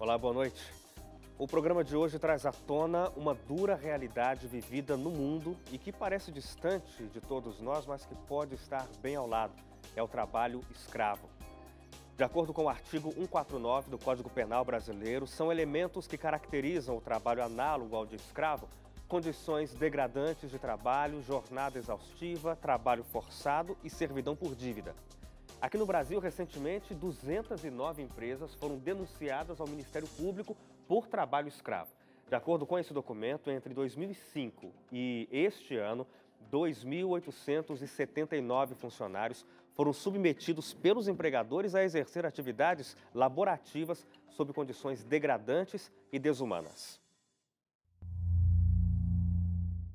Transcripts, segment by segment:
Olá, boa noite. O programa de hoje traz à tona uma dura realidade vivida no mundo e que parece distante de todos nós, mas que pode estar bem ao lado. É o trabalho escravo. De acordo com o artigo 149 do Código Penal brasileiro, são elementos que caracterizam o trabalho análogo ao de escravo: condições degradantes de trabalho, jornada exaustiva, trabalho forçado e servidão por dívida. Aqui no Brasil, recentemente, 209 empresas foram denunciadas ao Ministério Público por trabalho escravo. De acordo com esse documento, entre 2005 e este ano, 2.879 funcionários foram submetidos pelos empregadores a exercer atividades laborativas sob condições degradantes e desumanas.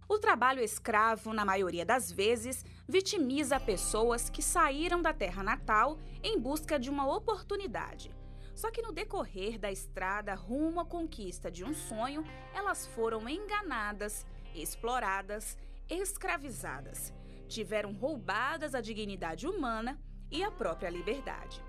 O trabalho escravo, na maioria das vezes, vitimiza pessoas que saíram da terra natal em busca de uma oportunidade. Só que no decorrer da estrada rumo à conquista de um sonho, elas foram enganadas, exploradas, escravizadas. Tiveram roubadas a dignidade humana e a própria liberdade.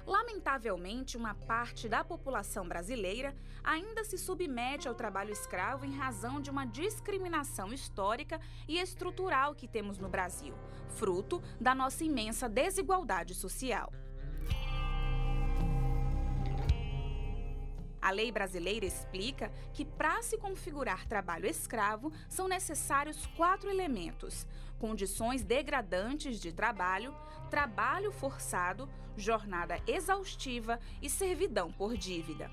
Lamentavelmente, uma parte da população brasileira ainda se submete ao trabalho escravo em razão de uma discriminação histórica e estrutural que temos no Brasil, fruto da nossa imensa desigualdade social. A lei brasileira explica que, para se configurar trabalho escravo, são necessários 4 elementos: condições degradantes de trabalho, trabalho forçado, jornada exaustiva e servidão por dívida.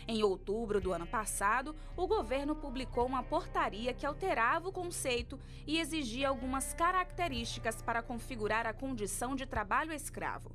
Em outubro do ano passado, o governo publicou uma portaria que alterava o conceito e exigia algumas características para configurar a condição de trabalho escravo.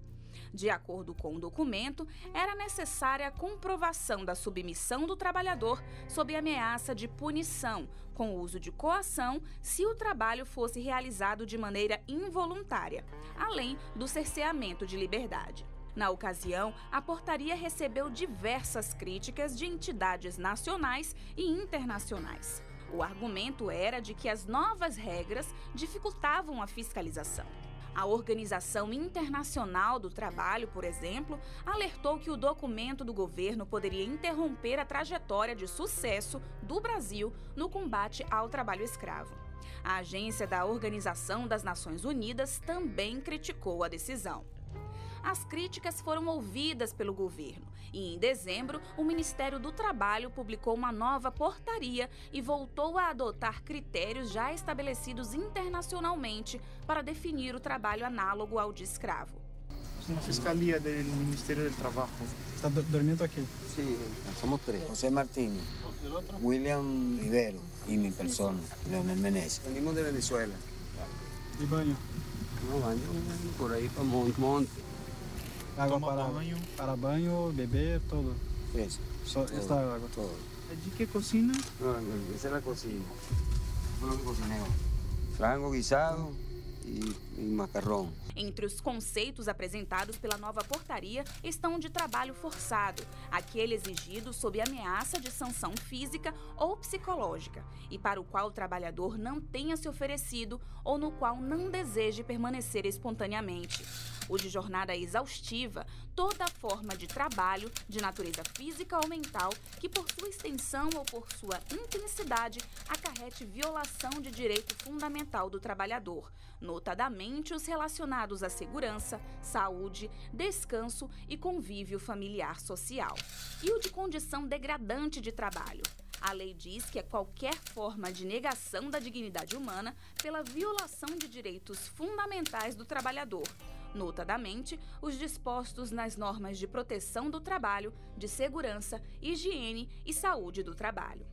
De acordo com o documento, era necessária a comprovação da submissão do trabalhador sob ameaça de punição, com o uso de coação, se o trabalho fosse realizado de maneira involuntária, além do cerceamento de liberdade. Na ocasião, a portaria recebeu diversas críticas de entidades nacionais e internacionais. O argumento era de que as novas regras dificultavam a fiscalização. A Organização Internacional do Trabalho, por exemplo, alertou que o documento do governo poderia interromper a trajetória de sucesso do Brasil no combate ao trabalho escravo. A agência da Organização das Nações Unidas também criticou a decisão. As críticas foram ouvidas pelo governo e, em dezembro, o Ministério do Trabalho publicou uma nova portaria e voltou a adotar critérios já estabelecidos internacionalmente para definir o trabalho análogo ao de escravo. Na Fiscalia do Ministério do Trabalho. Está dormindo aqui? Sim, somos 3. José Martínez, William Rivero e minha pessoa, Leonel Menezes. Venimos de Venezuela. E banho? No banho, por aí para monte. Água para banho, beber, todo. Isso. Só esta água. Todo. De que cocina? Não, essa é a cozinha. Frango cozinero. Frango guisado e macarrão. Entre os conceitos apresentados pela nova portaria estão o de trabalho forçado, aquele exigido sob ameaça de sanção física ou psicológica, e para o qual o trabalhador não tenha se oferecido ou no qual não deseje permanecer espontaneamente. O de jornada exaustiva, toda forma de trabalho, de natureza física ou mental, que por sua extensão ou por sua intensidade acarrete violação de direito fundamental do trabalhador, notadamente os relacionados à segurança, saúde, descanso e convívio familiar social. E o de condição degradante de trabalho. A lei diz que é qualquer forma de negação da dignidade humana pela violação de direitos fundamentais do trabalhador, notadamente os dispostos nas normas de proteção do trabalho, de segurança, higiene e saúde do trabalho.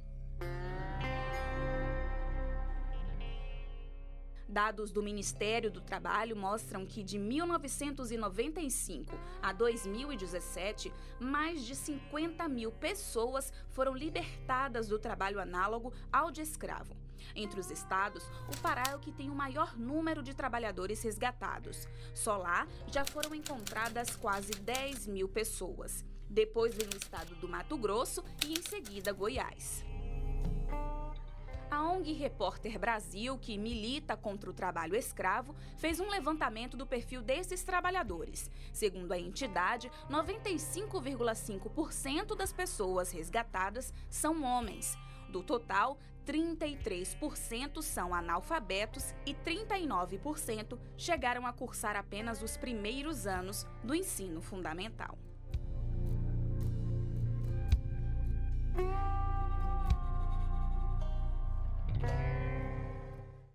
Dados do Ministério do Trabalho mostram que de 1995 a 2017, mais de 50 mil pessoas foram libertadas do trabalho análogo ao de escravo. Entre os estados, o Pará é o que tem o maior número de trabalhadores resgatados. Só lá já foram encontradas quase 10 mil pessoas. Depois vem o estado do Mato Grosso e, em seguida, Goiás. A ONG Repórter Brasil, que milita contra o trabalho escravo, fez um levantamento do perfil desses trabalhadores. Segundo a entidade, 95,5% das pessoas resgatadas são homens. Do total, 33% são analfabetos e 39% chegaram a cursar apenas os primeiros anos do ensino fundamental.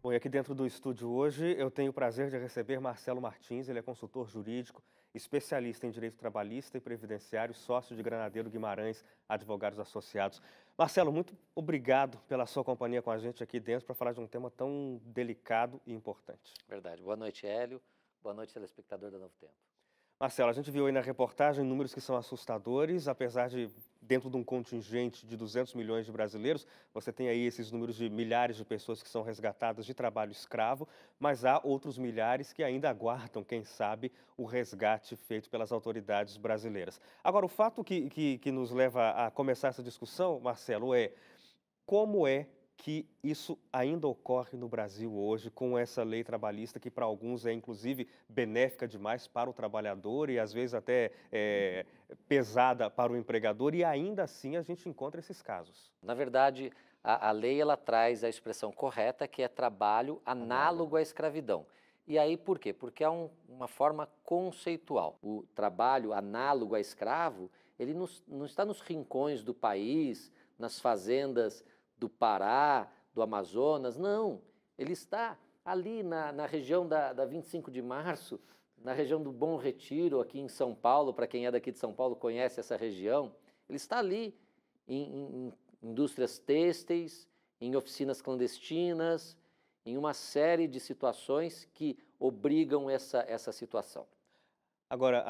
Bom, e aqui dentro do estúdio hoje eu tenho o prazer de receber Marcelo Martins. Ele é consultor jurídico, especialista em direito trabalhista e previdenciário, sócio de Granadeiro Guimarães Advogados Associados. Marcelo, muito obrigado pela sua companhia com a gente aqui dentro para falar de um tema tão delicado e importante. Verdade. Boa noite, Hélio. Boa noite, telespectador da Novo Tempo. Marcelo, a gente viu aí na reportagem números que são assustadores, apesar de, dentro de um contingente de 200 milhões de brasileiros, você tem aí esses números de milhares de pessoas que são resgatadas de trabalho escravo, mas há outros milhares que ainda aguardam, quem sabe, o resgate feito pelas autoridades brasileiras. Agora, o fato que nos leva a começar essa discussão, Marcelo, é como é que isso ainda ocorre no Brasil hoje com essa lei trabalhista que para alguns é inclusive benéfica demais para o trabalhador e às vezes até pesada para o empregador, e ainda assim a gente encontra esses casos. Na verdade, a lei ela traz a expressão correta, que é trabalho análogo à escravidão. E aí por quê? Porque é uma forma conceitual. O trabalho análogo a escravo, ele não está nos rincões do país, nas fazendas do Pará, do Amazonas, não. Ele está ali na região da 25 de março, na região do Bom Retiro, aqui em São Paulo. Para quem é daqui de São Paulo conhece essa região. Ele está ali em indústrias têxteis, em oficinas clandestinas, em uma série de situações que obrigam essa situação. Agora,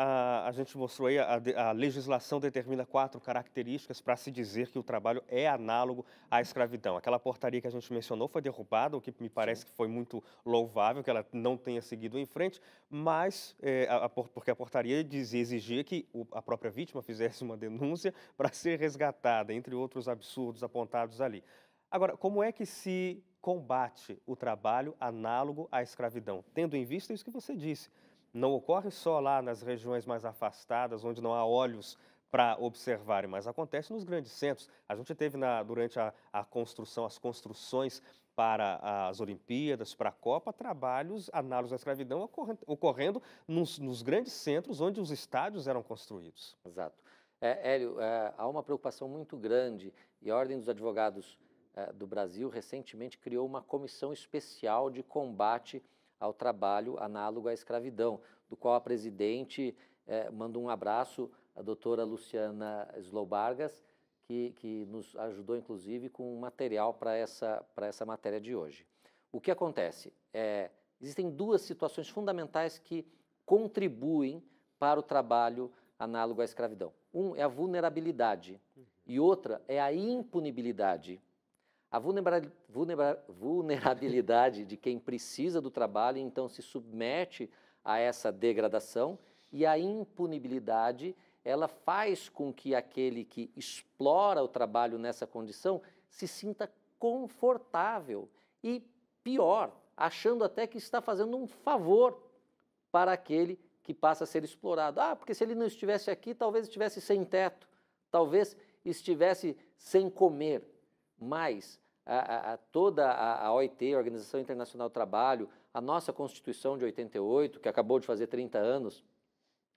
a gente mostrou aí, a legislação determina 4 características para se dizer que o trabalho é análogo à escravidão. Aquela portaria que a gente mencionou foi derrubada, o que me parece que foi muito louvável, que ela não tenha seguido em frente, mas porque a portaria exigia que a própria vítima fizesse uma denúncia para ser resgatada, entre outros absurdos apontados ali. Agora, como é que se combate o trabalho análogo à escravidão? Tendo em vista isso que você disse, não ocorre só lá nas regiões mais afastadas, onde não há olhos para observarem, mas acontece nos grandes centros. A gente teve durante a construção, as construções para as Olimpíadas, para a Copa, trabalhos análogos à escravidão ocorrendo nos grandes centros onde os estádios eram construídos. Exato. Hélio, há uma preocupação muito grande e a Ordem dos Advogados do Brasil recentemente criou uma comissão especial de combate ao trabalho análogo à escravidão, do qual a presidente manda um abraço à doutora Luciana Slobargas, que nos ajudou, inclusive, com um material para essa matéria de hoje. O que acontece? Existem 2 situações fundamentais que contribuem para o trabalho análogo à escravidão. Um é a vulnerabilidade e outra é a impunibilidade. A vulnerabilidade de quem precisa do trabalho, então se submete a essa degradação, e a impunibilidade, ela faz com que aquele que explora o trabalho nessa condição se sinta confortável e, pior, achando até que está fazendo um favor para aquele que passa a ser explorado. Porque se ele não estivesse aqui, talvez estivesse sem teto, talvez estivesse sem comer. Mas toda a OIT, a Organização Internacional do Trabalho, a nossa Constituição de 88, que acabou de fazer 30 anos,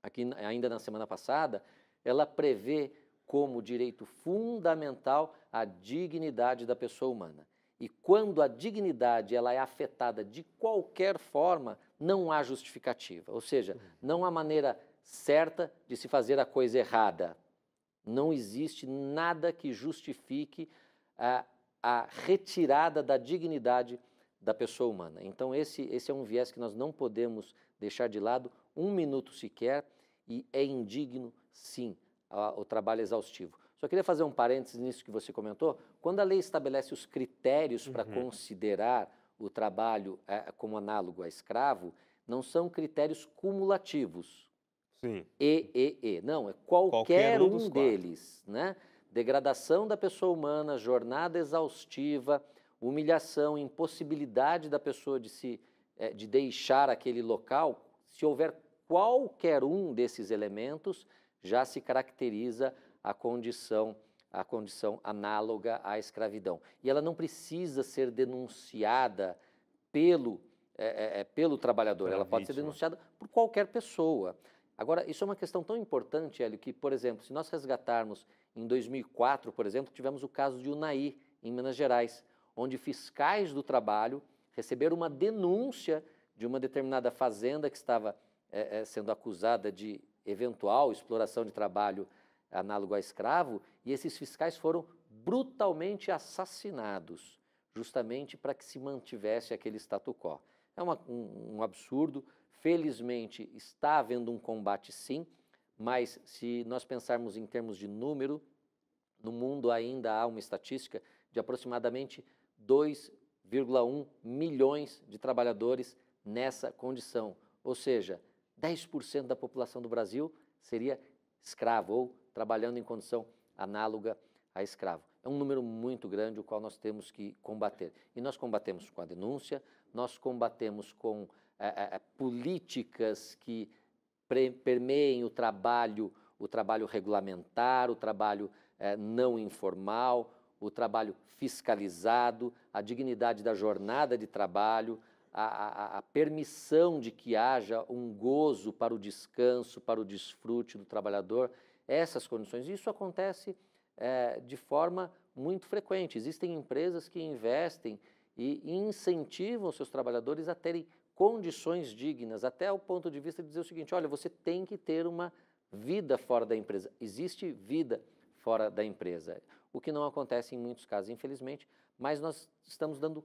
aqui ainda na semana passada, ela prevê como direito fundamental a dignidade da pessoa humana. E quando a dignidade ela é afetada de qualquer forma, não há justificativa. Ou seja, não há maneira certa de se fazer a coisa errada. Não existe nada que justifique a retirada da dignidade da pessoa humana. Então esse é um viés que nós não podemos deixar de lado um minuto sequer, e é indigno, sim, o trabalho exaustivo. Só queria fazer um parênteses nisso que você comentou. Quando a lei estabelece os critérios para considerar o trabalho como análogo a escravo, não são critérios cumulativos. Sim. Não, é qualquer um deles, né? Degradação da pessoa humana, jornada exaustiva, humilhação, impossibilidade da pessoa de deixar aquele local, se houver qualquer um desses elementos, já se caracteriza a condição análoga à escravidão. E ela não precisa ser denunciada pelo trabalhador, ela pode ser denunciada por qualquer pessoa. Agora, isso é uma questão tão importante, Hélio, que, por exemplo, se nós resgatarmos em 2004, por exemplo, tivemos o caso de Unai, em Minas Gerais, onde fiscais do trabalho receberam uma denúncia de uma determinada fazenda que estava sendo acusada de eventual exploração de trabalho análogo a escravo, e esses fiscais foram brutalmente assassinados, justamente para que se mantivesse aquele status quo. É um absurdo. Felizmente, está havendo um combate, sim, mas se nós pensarmos em termos de número, no mundo ainda há uma estatística de aproximadamente 2,1 milhões de trabalhadores nessa condição. Ou seja, 10% da população do Brasil seria escravo ou trabalhando em condição análoga a escravo. É um número muito grande, o qual nós temos que combater. E nós combatemos com a denúncia, nós combatemos com políticas que permeiem o trabalho regulamentar, o trabalho não informal, o trabalho fiscalizado, a dignidade da jornada de trabalho, a permissão de que haja um gozo para o descanso, para o desfrute do trabalhador, essas condições. Isso acontece de forma muito frequente. Existem empresas que investem e incentivam seus trabalhadores a terem condições dignas, até o ponto de vista de dizer o seguinte: olha, você tem que ter uma vida fora da empresa. Existe vida fora da empresa, o que não acontece em muitos casos, infelizmente, mas nós estamos dando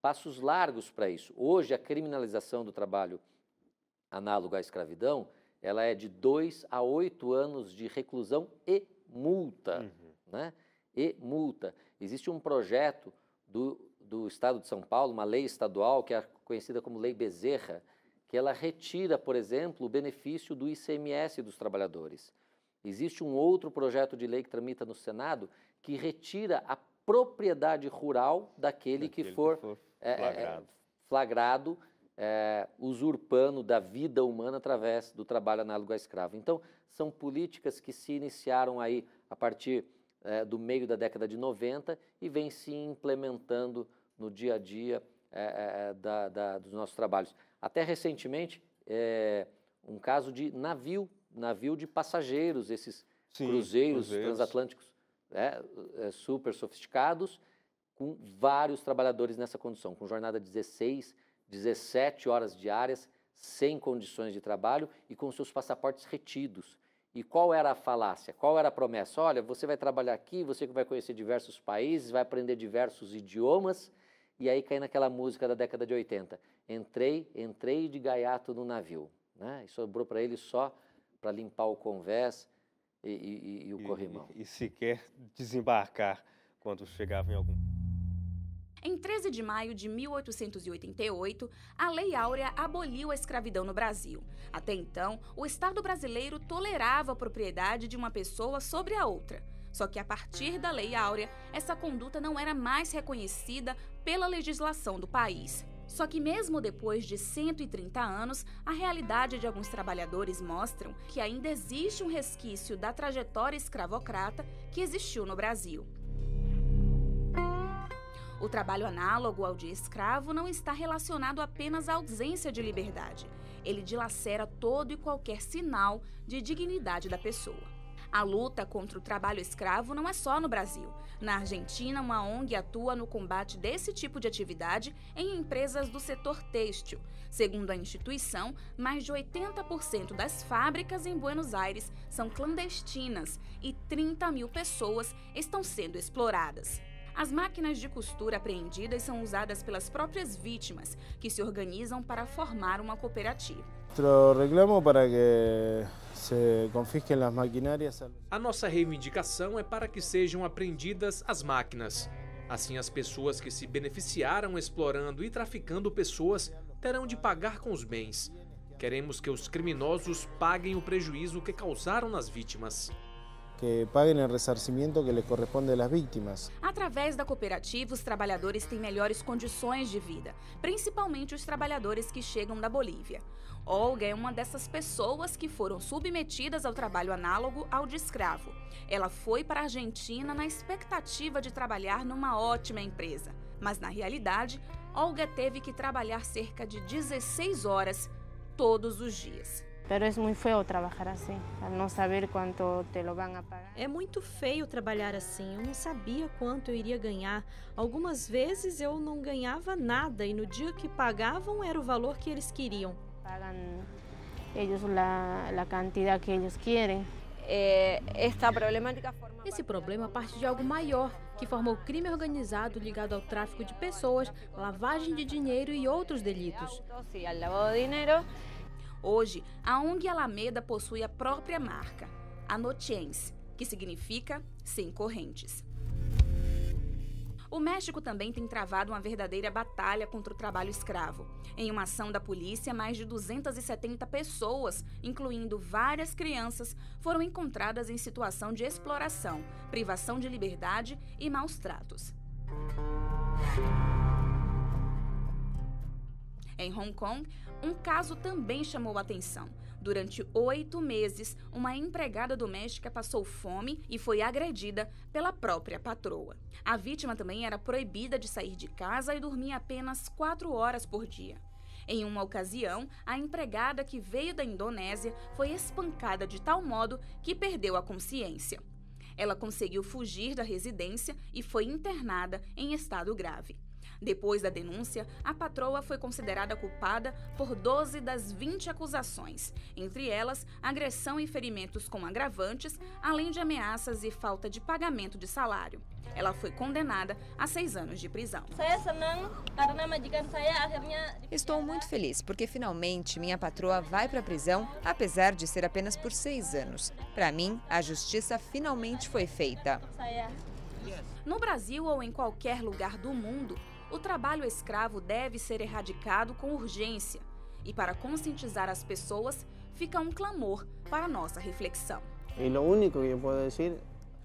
passos largos para isso. Hoje, a criminalização do trabalho análogo à escravidão, ela é de 2 a 8 anos de reclusão e multa. Né? E multa. Existe um projeto do Estado de São Paulo, uma lei estadual, que é conhecida como Lei Bezerra, que ela retira, por exemplo, o benefício do ICMS dos trabalhadores. Existe um outro projeto de lei que tramita no Senado que retira a propriedade rural daquele que for flagrado usurpando da vida humana através do trabalho análogo a escravo. Então, são políticas que se iniciaram aí a partir do meio da década de 90 e vem se implementando no dia a dia dos nossos trabalhos. Até recentemente, um caso de navio de passageiros, esses cruzeiros transatlânticos super sofisticados, com vários trabalhadores nessa condição, com jornada de 16, 17 horas diárias, sem condições de trabalho e com seus passaportes retidos. E qual era a falácia? Qual era a promessa? Olha, você vai trabalhar aqui, você vai conhecer diversos países, vai aprender diversos idiomas, e aí cai naquela música da década de 80. Entrei de gaiato no navio. Né? E sobrou para ele só para limpar o convés e o corrimão. E sequer desembarcar quando chegava em algum... Em 13 de maio de 1888, a Lei Áurea aboliu a escravidão no Brasil. Até então, o Estado brasileiro tolerava a propriedade de uma pessoa sobre a outra. Só que a partir da Lei Áurea, essa conduta não era mais reconhecida pela legislação do país. Só que mesmo depois de 130 anos, a realidade de alguns trabalhadores mostram que ainda existe um resquício da trajetória escravocrata que existiu no Brasil. O trabalho análogo ao de escravo não está relacionado apenas à ausência de liberdade. Ele dilacera todo e qualquer sinal de dignidade da pessoa. A luta contra o trabalho escravo não é só no Brasil. Na Argentina, uma ONG atua no combate desse tipo de atividade em empresas do setor têxtil. Segundo a instituição, mais de 80% das fábricas em Buenos Aires são clandestinas e 30 mil pessoas estão sendo exploradas. As máquinas de costura apreendidas são usadas pelas próprias vítimas, que se organizam para formar uma cooperativa. A nossa reivindicação é para que sejam apreendidas as máquinas. Assim, as pessoas que se beneficiaram explorando e traficando pessoas terão de pagar com os bens. Queremos que os criminosos paguem o prejuízo que causaram nas vítimas. que paguen el resarcimiento que les corresponde a las víctimas. Através da cooperativa, os trabalhadores têm melhores condições de vida, principalmente os trabalhadores que chegam da Bolívia. Olga é uma dessas pessoas que foram submetidas ao trabalho análogo ao de escravo. Ela foi para a Argentina na expectativa de trabalhar numa ótima empresa, mas na realidade, Olga teve que trabalhar cerca de 16 horas todos os dias. Pero es muy feo trabajar así, al no saber cuánto te lo van a pagar. É muito feio trabalhar assim, eu não sabia quanto eu iria ganhar. Algumas vezes eu não ganhava nada e no dia que pagavam era o valor que eles queriam. Pagan ellos la cantidad que ellos quieren. Esse problema parte de algo maior, que forma o crime organizado ligado ao tráfico de pessoas, lavagem de dinheiro e outros delitos. Hoje, a ONG Alameda possui a própria marca, a Notiens, que significa sem correntes. O México também tem travado uma verdadeira batalha contra o trabalho escravo. Em uma ação da polícia, mais de 270 pessoas, incluindo várias crianças, foram encontradas em situação de exploração, privação de liberdade e maus tratos. Em Hong Kong, um caso também chamou a atenção. Durante 8 meses, uma empregada doméstica passou fome e foi agredida pela própria patroa. A vítima também era proibida de sair de casa e dormia apenas 4 horas por dia. Em uma ocasião, a empregada que veio da Indonésia foi espancada de tal modo que perdeu a consciência. Ela conseguiu fugir da residência e foi internada em estado grave. Depois da denúncia, a patroa foi considerada culpada por 12 das 20 acusações, entre elas agressão e ferimentos com agravantes, além de ameaças e falta de pagamento de salário. Ela foi condenada a 6 anos de prisão. Estou muito feliz porque finalmente minha patroa vai para a prisão, apesar de ser apenas por 6 anos. Para mim, a justiça finalmente foi feita. No Brasil ou em qualquer lugar do mundo, o trabalho escravo deve ser erradicado com urgência. E para conscientizar as pessoas, fica um clamor para nossa reflexão.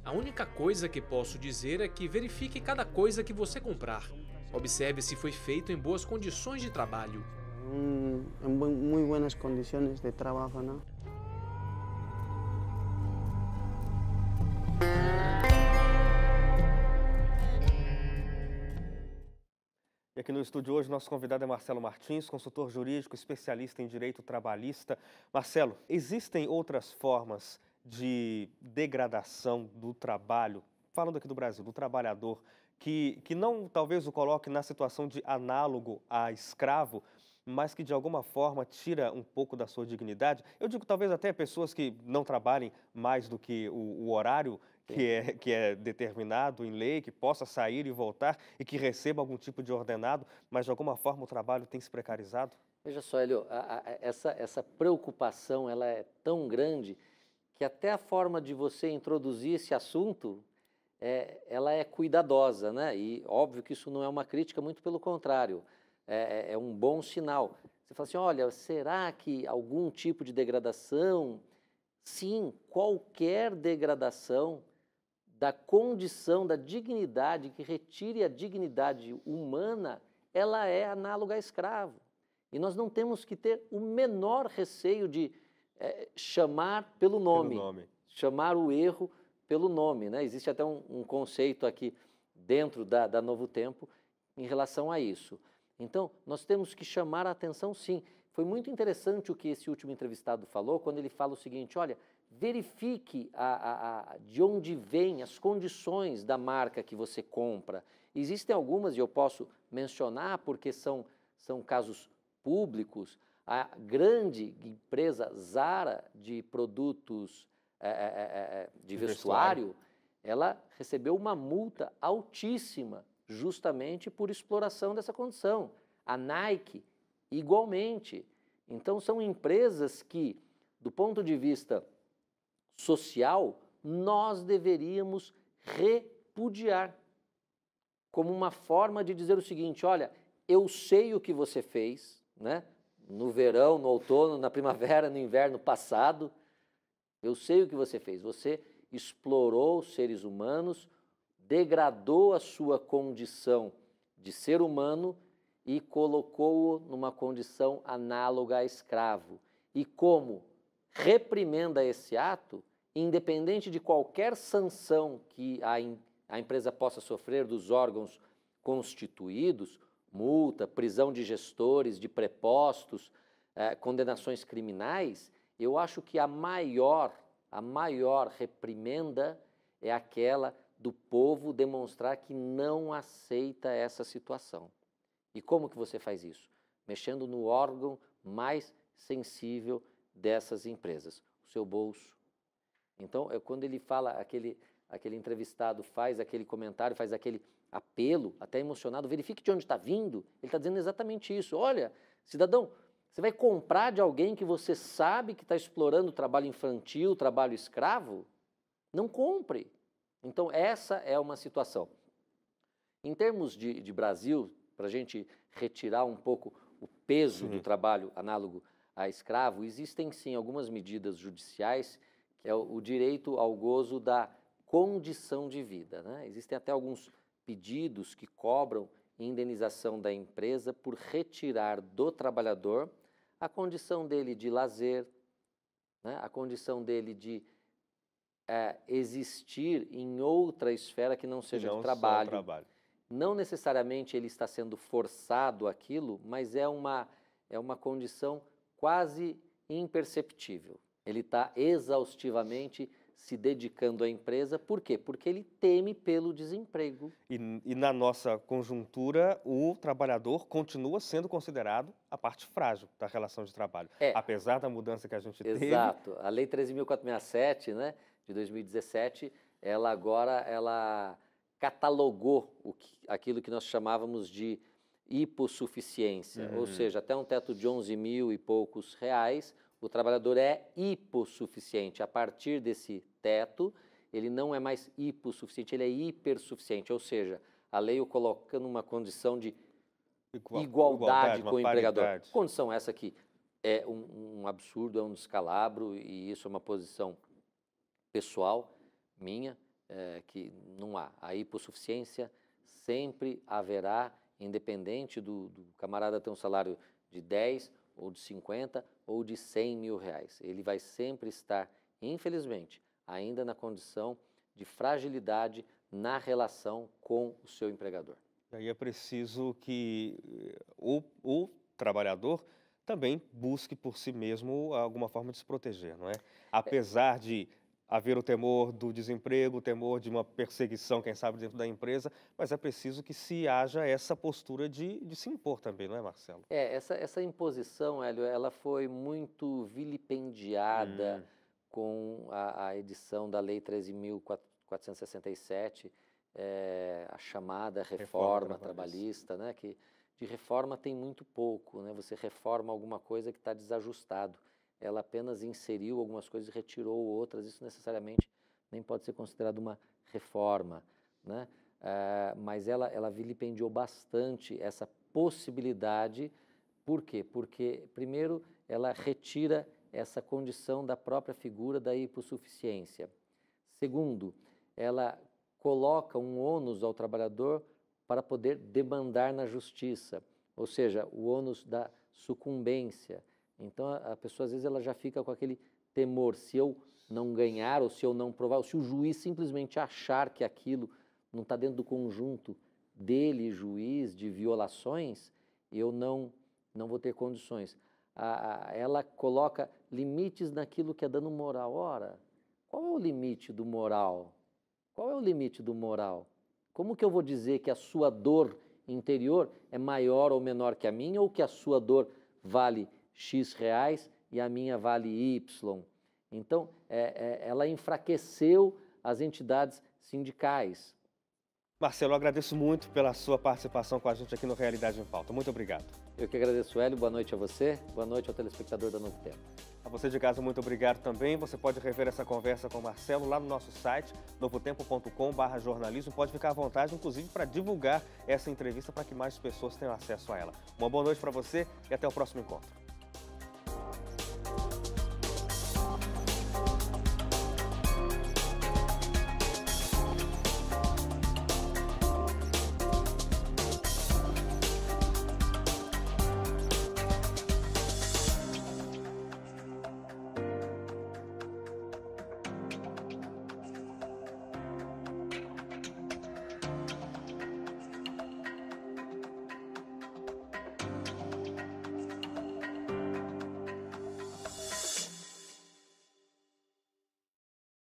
A única coisa que posso dizer é que verifique cada coisa que você comprar. Observe se foi feito em boas condições de trabalho. Em muito boas condições de trabalho, não? E aqui no estúdio hoje, nosso convidado é Marcelo Martins, consultor jurídico, especialista em direito trabalhista. Marcelo, existem outras formas de degradação do trabalho, falando aqui do Brasil, do trabalhador, que não talvez o coloque na situação de análogo a escravo, mas que de alguma forma tira um pouco da sua dignidade? Eu digo talvez até pessoas que não trabalhem mais do que o horário que é determinado em lei, que possa sair e voltar e que receba algum tipo de ordenado, mas de alguma forma o trabalho tem se precarizado? Veja só, Hélio, essa preocupação ela é tão grande que até a forma de você introduzir esse assunto, ela é cuidadosa, né? E óbvio que isso não é uma crítica, muito pelo contrário, é um bom sinal. Você fala assim, olha, será que algum tipo de degradação? Sim, qualquer degradação da condição, da dignidade, que retire a dignidade humana, ela é análoga a escravo. E nós não temos que ter o menor receio de chamar pelo nome, chamar o erro pelo nome, né? Existe até um conceito aqui dentro da Novo Tempo em relação a isso. Então, nós temos que chamar a atenção, sim. Foi muito interessante o que esse último entrevistado falou, quando ele fala o seguinte, olha, verifique de onde vêm as condições da marca que você compra. Existem algumas, e eu posso mencionar porque são casos públicos, a grande empresa Zara de produtos de vestuário, ela recebeu uma multa altíssima justamente por exploração dessa condição. A Nike, igualmente. Então, são empresas que, do ponto de vista social, nós deveríamos repudiar como uma forma de dizer o seguinte, olha, eu sei o que você fez, né? No verão, no outono, na primavera, no inverno passado, eu sei o que você fez, você explorou os seres humanos, degradou a sua condição de ser humano e colocou-o numa condição análoga a escravo. E como reprimenda esse ato, independente de qualquer sanção que a empresa possa sofrer dos órgãos constituídos, multa, prisão de gestores, de prepostos, condenações criminais, eu acho que a maior reprimenda é aquela do povo demonstrar que não aceita essa situação. E como que você faz isso? Mexendo no órgão mais sensível dessas empresas, o seu bolso. Então, quando ele fala, aquele entrevistado faz aquele comentário, faz aquele apelo, até emocionado, verifique de onde está vindo, ele está dizendo exatamente isso. Olha, cidadão, você vai comprar de alguém que você sabe que está explorando o trabalho infantil, trabalho escravo? Não compre. Então, essa é uma situação. Em termos de Brasil, para a gente retirar um pouco o peso do trabalho análogo a escravo, existem sim algumas medidas judiciais, que é o direito ao gozo da condição de vida, né? Existem até alguns pedidos que cobram indenização da empresa por retirar do trabalhador a condição dele de lazer, né? A condição dele de existir em outra esfera que não seja de trabalho. Não necessariamente ele está sendo forçado àquilo, mas é uma condição quase imperceptível. Ele está exaustivamente se dedicando à empresa. Por quê? Porque ele teme pelo desemprego. E na nossa conjuntura, o trabalhador continua sendo considerado a parte frágil da relação de trabalho. Apesar da mudança que a gente teve. Exato. A Lei 13.467, né, de 2017, ela catalogou aquilo que nós chamávamos de hipossuficiência. Ou seja, até um teto de 11 mil e poucos reais, o trabalhador é hipossuficiente. A partir desse teto, ele não é mais hipossuficiente, ele é hipersuficiente. Ou seja, a lei o coloca numa condição de igualdade com o empregador. Paridade. Condição essa que é um absurdo, é um descalabro, e isso é uma posição pessoal minha, que não há. A hipossuficiência sempre haverá, independente do camarada ter um salário de 10 ou de 50 ou de 100 mil reais. Ele vai sempre estar, infelizmente, ainda na condição de fragilidade na relação com o seu empregador. Aí é preciso que o trabalhador também busque por si mesmo alguma forma de se proteger, não é? Apesar de haver o temor do desemprego, o temor de uma perseguição, quem sabe, dentro da empresa, mas é preciso que se haja essa postura de se impor também, não é, Marcelo? Essa imposição, Hélio, ela foi muito vilipendiada com a edição da Lei 13.467, a chamada reforma trabalhista, né? Que de reforma tem muito pouco, né? Você reforma alguma coisa que está desajustado. Ela apenas inseriu algumas coisas e retirou outras, isso necessariamente nem pode ser considerado uma reforma, né? Mas ela vilipendiou bastante essa possibilidade. Por quê? Porque, primeiro, ela retira essa condição da própria figura da hipossuficiência. Segundo, ela coloca um ônus ao trabalhador para poder demandar na justiça, ou seja, o ônus da sucumbência. Então, a pessoa, às vezes, ela já fica com aquele temor, se eu não ganhar, ou se eu não provar, ou se o juiz simplesmente achar que aquilo não está dentro do conjunto dele, juiz, de violações, eu não vou ter condições. Ela coloca limites naquilo que é dano moral. Ora, qual é o limite do moral? Qual é o limite do moral? Como que eu vou dizer que a sua dor interior é maior ou menor que a minha, ou que a sua dor vale X reais e a minha vale Y? Então, ela enfraqueceu as entidades sindicais. Marcelo, eu agradeço muito pela sua participação com a gente aqui no Realidade em Pauta. Muito obrigado. Eu que agradeço, Hélio. Boa noite a você. Boa noite ao telespectador da Novo Tempo. A você de casa, muito obrigado também. Você pode rever essa conversa com o Marcelo lá no nosso site, novotempo.com/jornalismo. Pode ficar à vontade, inclusive, para divulgar essa entrevista para que mais pessoas tenham acesso a ela. Uma boa noite para você e até o próximo encontro.